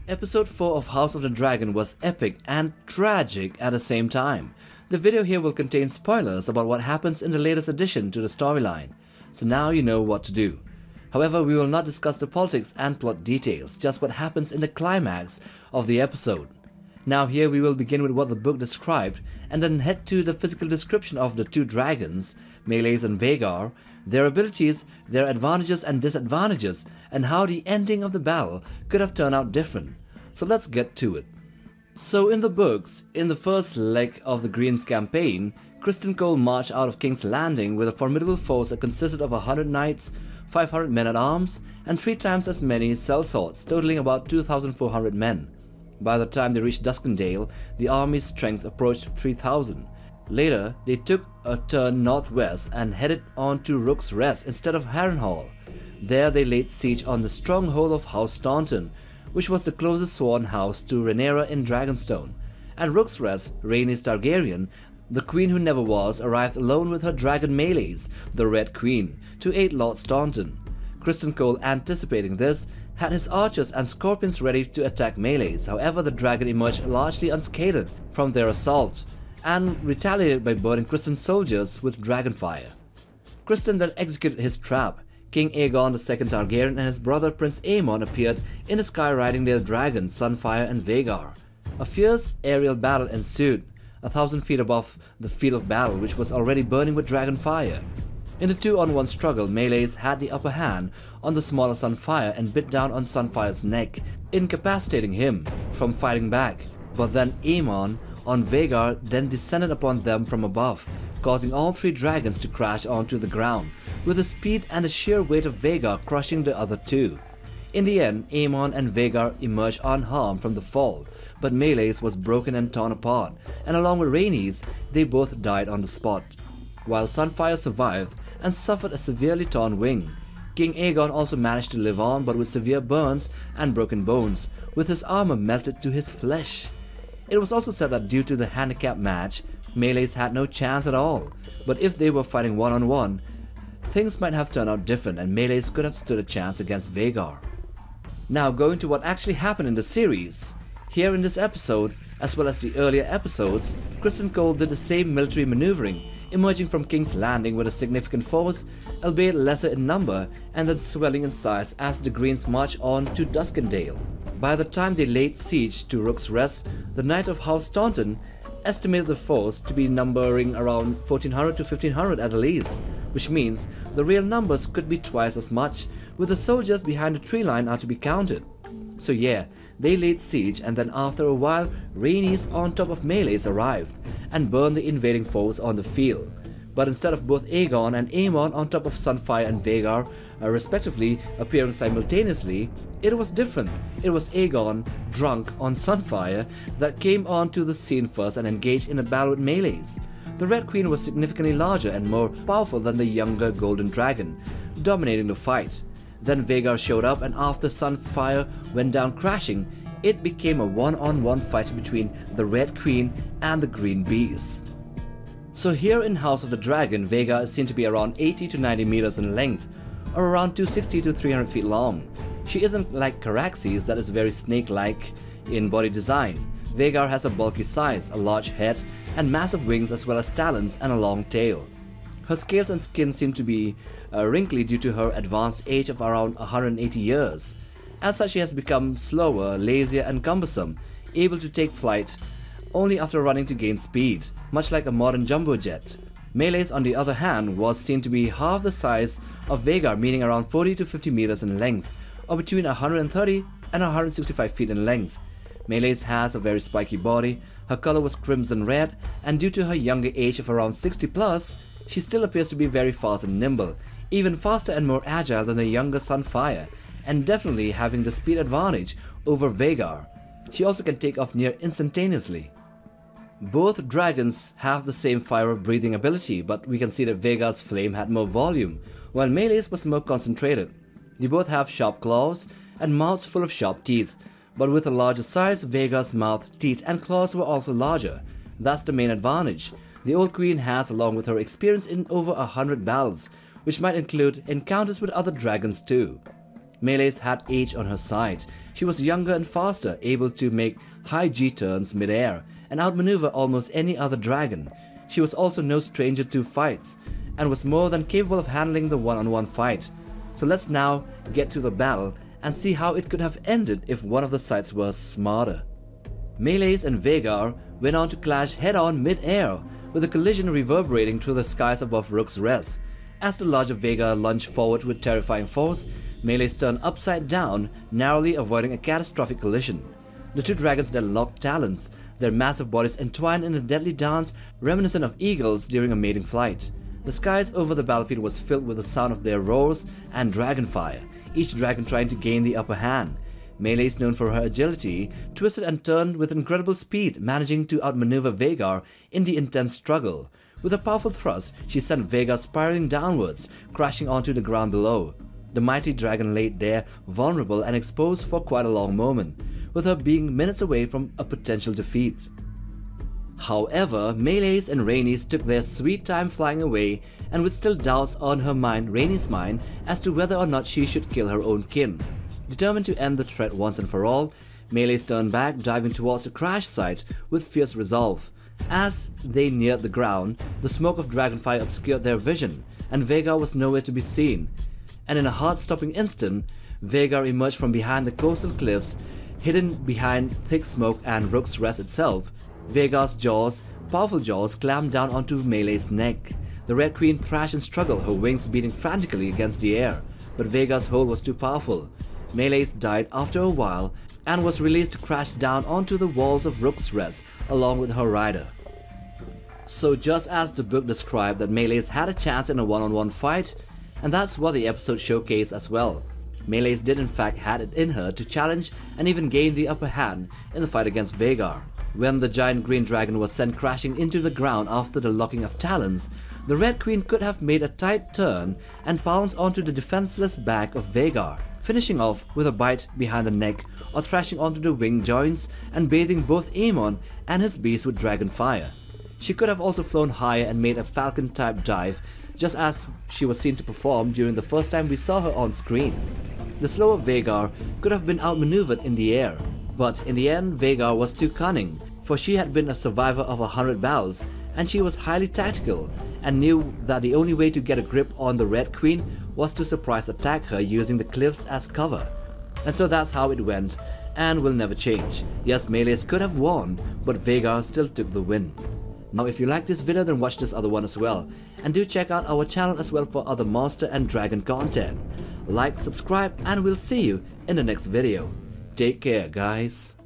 Episode 4 of House of the Dragon was epic and tragic at the same time. The video here will contain spoilers about what happens in the latest addition to the storyline, so now you know what to do. However, we will not discuss the politics and plot details, just what happens in the climax of the episode. Now here we will begin with what the book described and then head to the physical description of the two dragons, Meleys and Vhagar, their abilities, their advantages and disadvantages, and how the ending of the battle could have turned out different. So let's get to it. So in the books, in the first leg of the Green's campaign, Criston Cole marched out of King's Landing with a formidable force that consisted of 100 knights, 500 men-at-arms, and 3 times as many sellswords, totaling about 2,400 men. By the time they reached Duskendale, the army's strength approached 3,000. Later, they took a turn northwest and headed on to Rook's Rest instead of Harrenhal. There they laid siege on the stronghold of House Staunton, which was the closest sworn house to Rhaenyra in Dragonstone. At Rook's Rest, Rhaenys Targaryen, the queen who never was, arrived alone with her dragon Meleys, the Red Queen, to aid Lord Staunton. Criston Cole, anticipating this, had his archers and scorpions ready to attack Meleys. However, the dragon emerged largely unscathed from their assault and retaliated by burning Criston's soldiers with dragonfire. Criston then executed his trap. King Aegon II Targaryen and his brother Prince Aemon appeared in the sky riding their dragons Sunfire and Vhagar. A fierce aerial battle ensued, 1,000 feet above the field of battle, which was already burning with dragonfire. In the 2-on-1 struggle, Meleys had the upper hand on the smaller Sunfire and bit down on Sunfire's neck, incapacitating him from fighting back. But then Aemon on Vhagar then descended upon them from above, causing all 3 dragons to crash onto the ground, with the speed and the sheer weight of Vhagar crushing the other 2. In the end, Aemon and Vhagar emerged unharmed from the fall, but Meleys was broken and torn apart, and along with Rhaenys, they both died on the spot. While Sunfire survived and suffered a severely torn wing, King Aegon also managed to live on, but with severe burns and broken bones, with his armor melted to his flesh. It was also said that due to the handicap match, Meleys had no chance at all, but if they were fighting one-on-one, things might have turned out different and Meleys could have stood a chance against Vhagar. Now going to what actually happened in the series. Here in this episode, as well as the earlier episodes, Criston Cole did the same military maneuvering, emerging from King's Landing with a significant force, albeit lesser in number, and then swelling in size as the Greens marched on to Duskendale. By the time they laid siege to Rook's Rest, the Knight of House Staunton estimated the force to be numbering around 1,400 to 1,500 at the least, which means the real numbers could be twice as much, with the soldiers behind the tree line are to be counted. So yeah, they laid siege, and then after a while, Rhaenys on top of Meleys arrived and burned the invading foes on the field. But instead of both Aegon and Aemon on top of Sunfire and Vhagar, respectively, appearing simultaneously, it was different. It was Aegon, drunk on Sunfire, that came onto the scene first and engaged in a battle with Meleys. The Red Queen was significantly larger and more powerful than the younger Golden Dragon, dominating the fight. Then Vhagar showed up, and after Sunfire went down crashing, it became a one-on-one fight between the Red Queen and the Green Beast. So here in House of the Dragon, Vhagar is seen to be around 80 to 90 meters in length, or around 260 to 300 feet long. She isn't like Caraxes, that is very snake-like in body design. Vhagar has a bulky size, a large head, and massive wings, as well as talons and a long tail. Her scales and skin seem to be wrinkly due to her advanced age of around 180 years. As such, she has become slower, lazier and cumbersome, able to take flight only after running to gain speed, much like a modern jumbo jet. Meleys, on the other hand, was seen to be half the size of Vhagar, meaning around 40 to 50 meters in length, or between 130 and 165 feet in length. Meleys has a very spiky body, her color was crimson red, and due to her younger age of around 60 plus, she still appears to be very fast and nimble, even faster and more agile than the younger Sunfire, and definitely having the speed advantage over Vhagar. She also can take off near instantaneously. Both dragons have the same fire-breathing ability, but we can see that Vhagar's flame had more volume, while Meleys was more concentrated. They both have sharp claws and mouths full of sharp teeth, but with a larger size, Vhagar's mouth, teeth and claws were also larger. That's the main advantage. The old queen has, along with her experience in over 100 battles, which might include encounters with other dragons too. Meleys had age on her side. She was younger and faster, able to make high G-turns mid-air and outmaneuver almost any other dragon. She was also no stranger to fights and was more than capable of handling the one-on-one fight. So let's now get to the battle and see how it could have ended if one of the sides was smarter. Meleys and Vhagar went on to clash head-on mid-air, with a collision reverberating through the skies above Rook's rest. As the larger Vhagar lunged forward with terrifying force, Meleys turned upside down, narrowly avoiding a catastrophic collision. The two dragons then locked talons, their massive bodies entwined in a deadly dance reminiscent of eagles during a mating flight. The skies over the battlefield was filled with the sound of their roars and dragonfire, each dragon trying to gain the upper hand. Meleys, known for her agility, twisted and turned with incredible speed, managing to outmaneuver Vhagar in the intense struggle. With a powerful thrust, she sent Vhagar spiraling downwards, crashing onto the ground below. The mighty dragon lay there, vulnerable and exposed for quite a long moment, with her being minutes away from a potential defeat. However, Meleys and Rhaenys took their sweet time flying away, and with still doubts on her mind, Rhaenys' mind, as to whether or not she should kill her own kin. Determined to end the threat once and for all, Meleys turned back, diving towards the crash site with fierce resolve. As they neared the ground, the smoke of dragonfire obscured their vision, and Vhagar was nowhere to be seen. And in a heart-stopping instant, Vhagar emerged from behind the coastal cliffs, hidden behind thick smoke and Rook's rest itself. Vhagar's jaws, powerful jaws, clamped down onto Meleys' neck. The Red Queen thrashed and struggled, her wings beating frantically against the air, but Vhagar's hold was too powerful. Meleys died after a while and was released to crash down onto the walls of Rook's rest along with her rider. So just as the book described that Meleys had a chance in a one-on-one fight, and that's what the episode showcased as well. Meleys did in fact had it in her to challenge and even gain the upper hand in the fight against Vhagar. When the giant green dragon was sent crashing into the ground after the locking of talons, the Red Queen could have made a tight turn and pounced onto the defenseless back of Vhagar, finishing off with a bite behind the neck or thrashing onto the wing joints and bathing both Aemon and his beast with dragonfire. She could have also flown higher and made a falcon-type dive, just as she was seen to perform during the first time we saw her on screen. The slower Vhagar could have been outmaneuvered in the air, but in the end Vhagar was too cunning, for she had been a survivor of 100 battles, and she was highly tactical and knew that the only way to get a grip on the Red Queen was to surprise attack her using the cliffs as cover. And so that's how it went, and will never change. Yes, Meleys could have won, but Vhagar still took the win. Now if you like this video, then watch this other one as well, and do check out our channel as well for other monster and dragon content. Like, subscribe, and we'll see you in the next video. Take care, guys.